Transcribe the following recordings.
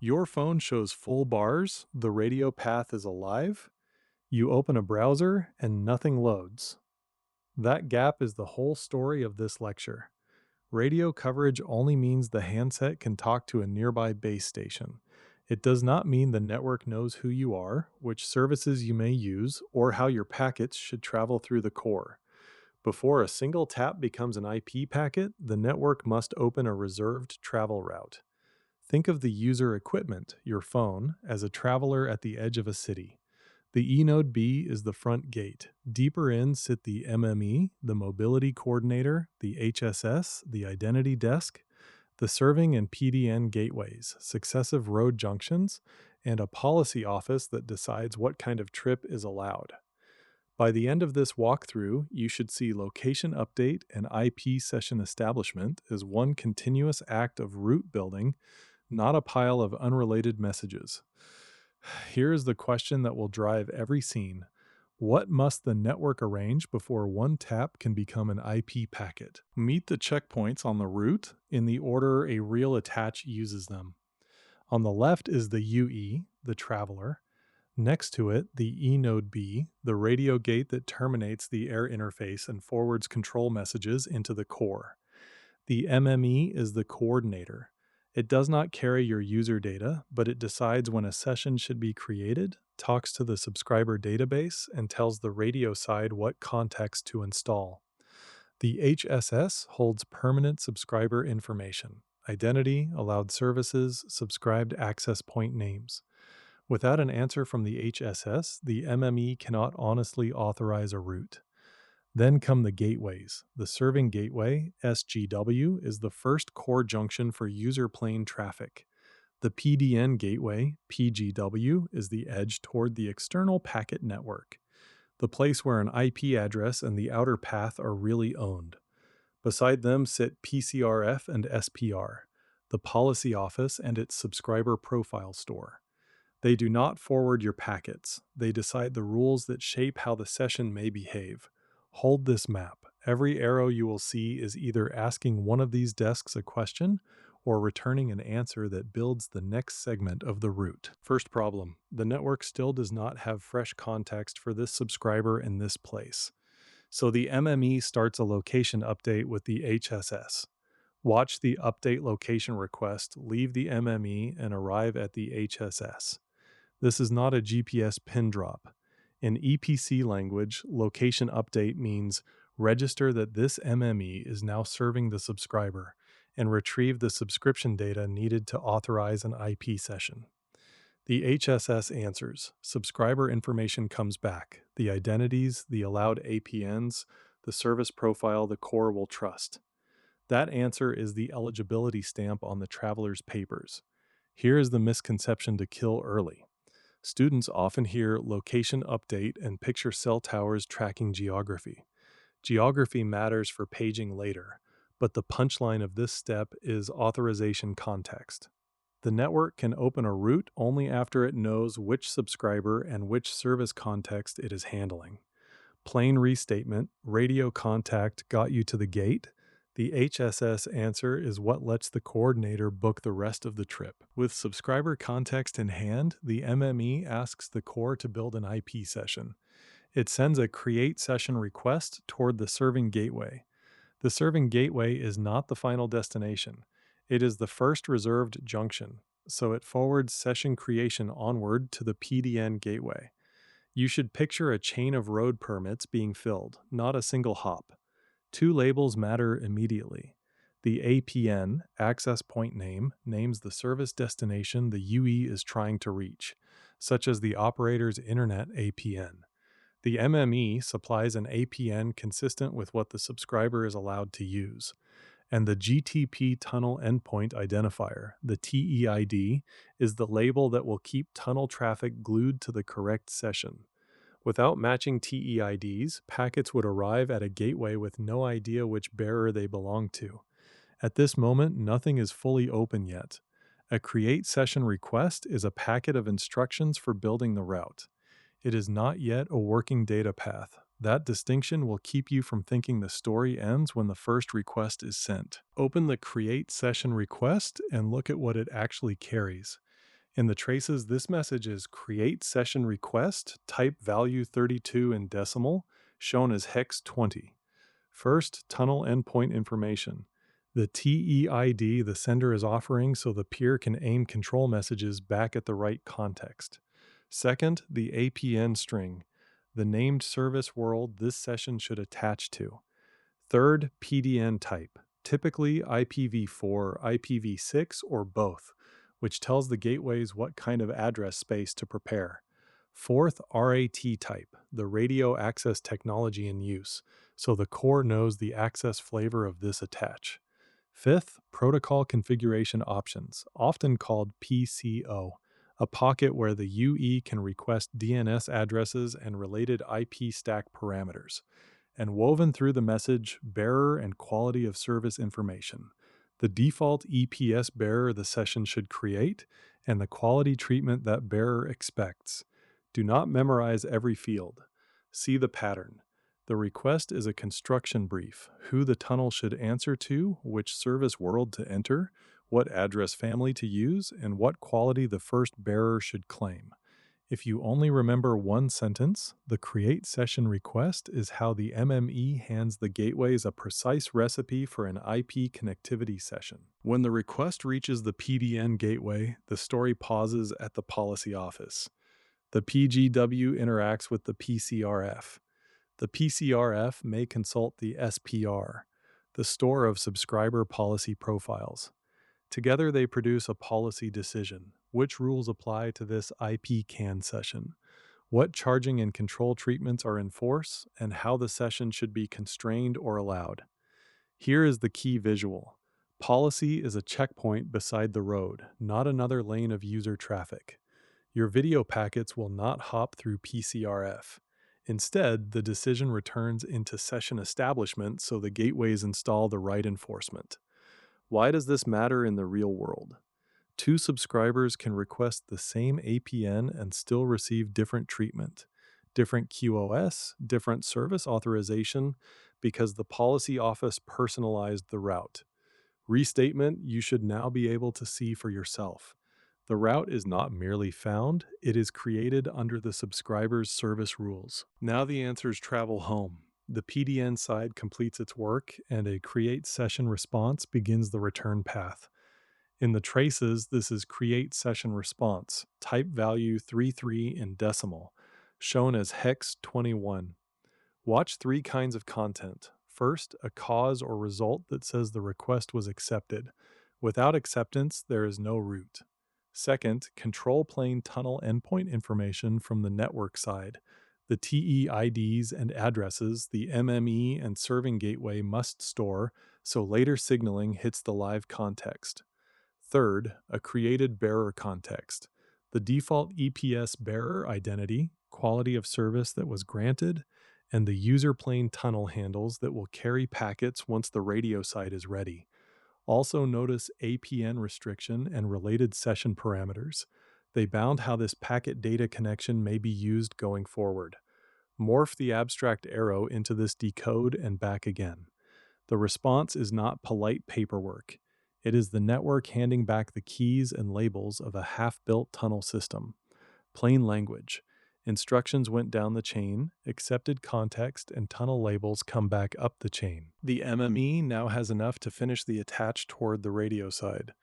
Your phone shows full bars, the radio path is alive, you open a browser, and nothing loads. That gap is the whole story of this lecture. Radio coverage only means the handset can talk to a nearby base station. It does not mean the network knows who you are, which services you may use, or how your packets should travel through the core. Before a single tap becomes an IP packet, the network must open a reserved travel route. Think of the user equipment, your phone, as a traveler at the edge of a city. The eNode B is the front gate. Deeper in sit the MME, the mobility coordinator, the HSS, the identity desk, the serving and PDN gateways, successive road junctions, and a policy office that decides what kind of trip is allowed. By the end of this walkthrough, you should see location update and IP session establishment as one continuous act of route building, not a pile of unrelated messages. Here is the question that will drive every scene. What must the network arrange before one tap can become an IP packet? Meet the checkpoints on the route in the order a real attach uses them. On the left is the UE, the traveler. Next to it, the eNode B, the radio gate that terminates the air interface and forwards control messages into the core. The MME is the coordinator. It does not carry your user data, but it decides when a session should be created, talks to the subscriber database, and tells the radio side what context to install. The HSS holds permanent subscriber information: identity, allowed services, subscribed access point names. Without an answer from the HSS, the MME cannot honestly authorize a route. Then come the gateways. The serving gateway, SGW, is the first core junction for user plane traffic. The PDN gateway, PGW, is the edge toward the external packet network, the place where an IP address and the outer path are really owned. Beside them sit PCRF and SPR, the policy office and its subscriber profile store. They do not forward your packets. They decide the rules that shape how the session may behave. Hold this map. Every arrow you will see is either asking one of these desks a question or returning an answer that builds the next segment of the route. First problem: the network still does not have fresh context for this subscriber in this place. So the MME starts a location update with the HSS. Watch the update location request leave the MME and arrive at the HSS. This is not a GPS pin drop. In EPC language, location update means register that this MME is now serving the subscriber and retrieve the subscription data needed to authorize an IP session. The HSS answers. Subscriber information comes back: the identities, the allowed APNs, the service profile the core will trust. That answer is the eligibility stamp on the traveler's papers. Here is the misconception to kill early. Students often hear location update and picture cell towers tracking geography. Geography matters for paging later, but the punchline of this step is authorization context. The network can open a route only after it knows which subscriber and which service context it is handling. Plain restatement: radio contact got you to the gate. The HSS answer is what lets the coordinator book the rest of the trip. With subscriber context in hand, the MME asks the core to build an IP session. It sends a create session request toward the serving gateway. The serving gateway is not the final destination. It is the first reserved junction, so it forwards session creation onward to the PDN gateway. You should picture a chain of road permits being filled, not a single hop. Two labels matter immediately. The APN, access point name, names the service destination the UE is trying to reach, such as the operator's internet APN. The MME supplies an APN consistent with what the subscriber is allowed to use. And the GTP tunnel endpoint identifier, the TEID, is the label that will keep tunnel traffic glued to the correct session. Without matching TEIDs, packets would arrive at a gateway with no idea which bearer they belong to. At this moment, nothing is fully open yet. A create session request is a packet of instructions for building the route. It is not yet a working data path. That distinction will keep you from thinking the story ends when the first request is sent. Open the create session request and look at what it actually carries. In the traces, this message is create session request, type value 32 in decimal, shown as hex 20. First, tunnel endpoint information. The TEID the sender is offering so the peer can aim control messages back at the right context. Second, the APN string, the named service world this session should attach to. Third, PDN type, typically IPv4, IPv6, or both, which tells the gateways what kind of address space to prepare. Fourth, RAT type, the radio access technology in use, so the core knows the access flavor of this attach. Fifth, protocol configuration options, often called PCO, a pocket where the UE can request DNS addresses and related IP stack parameters. And woven through the message, bearer and quality of service information, the default EPS bearer the session should create, and the quality treatment that bearer expects. Do not memorize every field. See the pattern. The request is a construction brief, who the tunnel should answer to, which service world to enter, what address family to use, and what quality the first bearer should claim. If you only remember one sentence, the create session request is how the MME hands the gateways a precise recipe for an IP connectivity session. When the request reaches the PDN gateway, the story pauses at the policy office. The PGW interacts with the PCRF. The PCRF may consult the SPR, the store of subscriber policy profiles. Together, they produce a policy decision. Which rules apply to this IP CAN session? What charging and control treatments are in force, and how the session should be constrained or allowed. Here is the key visual. Policy is a checkpoint beside the road, not another lane of user traffic. Your video packets will not hop through PCRF. Instead, the decision returns into session establishment so the gateways install the right enforcement. Why does this matter in the real world? Two subscribers can request the same APN and still receive different treatment, different QoS, different service authorization, because the policy office personalized the route. Restatement you should now be able to see for yourself. The route is not merely found, it is created under the subscriber's service rules. Now the answers travel home. The PDN side completes its work, and a create session response begins the return path. In the traces, this is create session response, type value 33 in decimal, shown as hex 21. Watch three kinds of content. First, a cause or result that says the request was accepted. Without acceptance, there is no route. Second, control plane tunnel endpoint information from the network side. The TEIDs and addresses the MME and serving gateway must store, so later signaling hits the live context. Third, a created bearer context. The default EPS bearer identity, quality of service that was granted, and the user plane tunnel handles that will carry packets once the radio side is ready. Also notice APN restriction and related session parameters. They bound how this packet data connection may be used going forward. Morph the abstract arrow into this decode and back again. The response is not polite paperwork. It is the network handing back the keys and labels of a half-built tunnel system. Plain language. Instructions went down the chain, accepted context, and tunnel labels come back up the chain. The MME now has enough to finish the attach toward the radio side.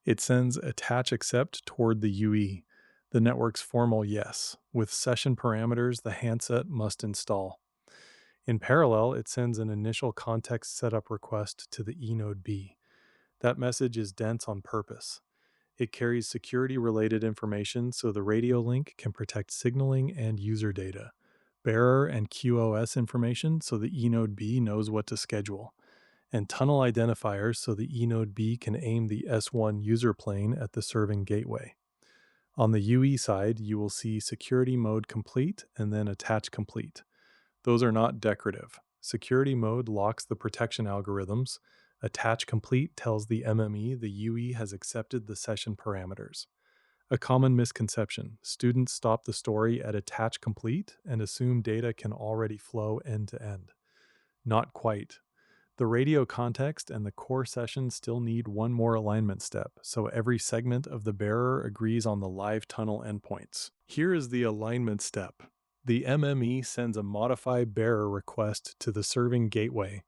It sends attach accept toward the UE, the network's formal yes, with session parameters the handset must install. In parallel, it sends an initial context setup request to the eNode B. That message is dense on purpose. It carries security-related information so the radio link can protect signaling and user data, bearer and QoS information so the eNode B knows what to schedule, and tunnel identifiers so the eNode B can aim the S1 user plane at the serving gateway. On the UE side, you will see security mode complete and then attach complete. Those are not decorative. Security mode locks the protection algorithms. Attach complete tells the MME the UE has accepted the session parameters. A common misconception: students stop the story at attach complete and assume data can already flow end to end. Not quite. The radio context and the core session still need one more alignment step, so every segment of the bearer agrees on the live tunnel endpoints. Here is the alignment step. The MME sends a modify bearer request to the serving gateway.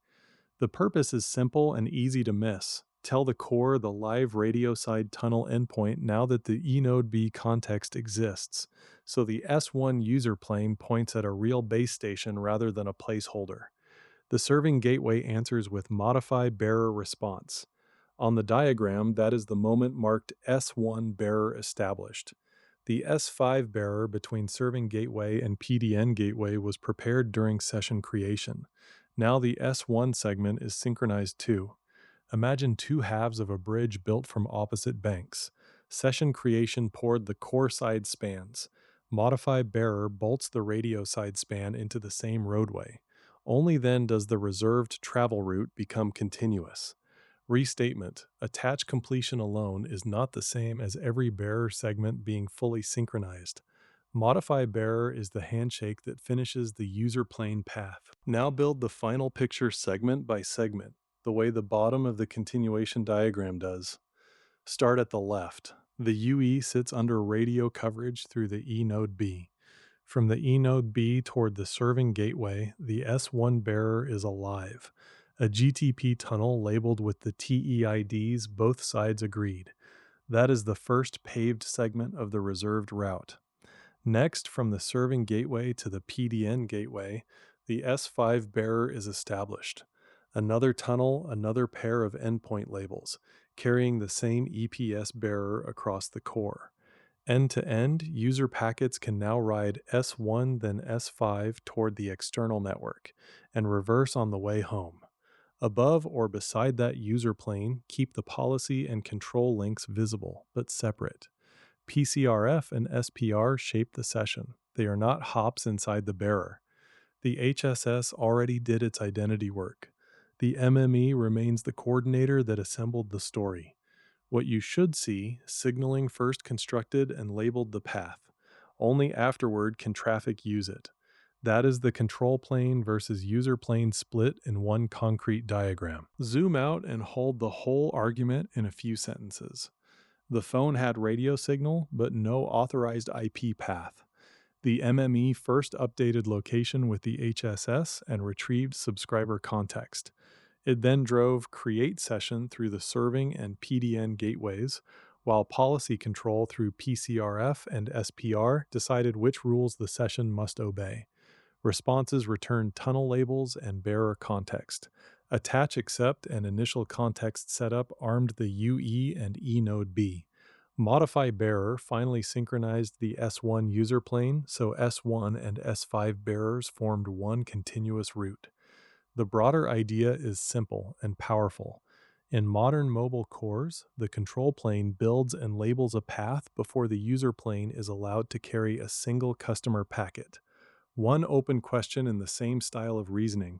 The purpose is simple and easy to miss. Tell the core the live radio side tunnel endpoint now that the eNode B context exists, so the S1 user plane points at a real base station rather than a placeholder. The serving gateway answers with modify bearer response. On the diagram, that is the moment marked S1 bearer established. The S5 bearer between serving gateway and PDN gateway was prepared during session creation. Now the S1 segment is synchronized too. Imagine two halves of a bridge built from opposite banks. Session creation poured the core side spans. Modify bearer bolts the radio side span into the same roadway. Only then does the reserved travel route become continuous. Restatement: attach completion alone is not the same as every bearer segment being fully synchronized. Modify bearer is the handshake that finishes the user plane path. Now build the final picture segment by segment, the way the bottom of the continuation diagram does. Start at the left. The UE sits under radio coverage through the eNode B. From the eNode B toward the serving gateway, the S1 bearer is alive. A GTP tunnel labeled with the TEIDs both sides agreed. That is the first paved segment of the reserved route. Next, from the serving gateway to the PDN gateway, the S5 bearer is established. Another tunnel, another pair of endpoint labels, carrying the same EPS bearer across the core. End to end, user packets can now ride S1 then S5 toward the external network, and reverse on the way home. Above or beside that user plane, keep the policy and control links visible, but separate. PCRF and SPR shape the session. They are not hops inside the bearer. The HSS already did its identity work. The MME remains the coordinator that assembled the story. What you should see, signaling first constructed and labeled the path. Only afterward can traffic use it. That is the control plane versus user plane split in one concrete diagram. Zoom out and hold the whole argument in a few sentences. The phone had radio signal, but no authorized IP path. The MME first updated location with the HSS and retrieved subscriber context. It then drove create session through the serving and PDN gateways, while policy control through PCRF and SPR decided which rules the session must obey. Responses returned tunnel labels and bearer context. Attach accept and initial context setup armed the UE and eNode B. Modify bearer finally synchronized the S1 user plane, so S1 and S5 bearers formed one continuous route. The broader idea is simple and powerful. In modern mobile cores, the control plane builds and labels a path before the user plane is allowed to carry a single customer packet. One open question in the same style of reasoning: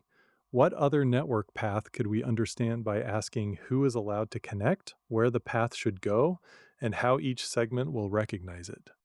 what other network path could we understand by asking who is allowed to connect, where the path should go, and how each segment will recognize it?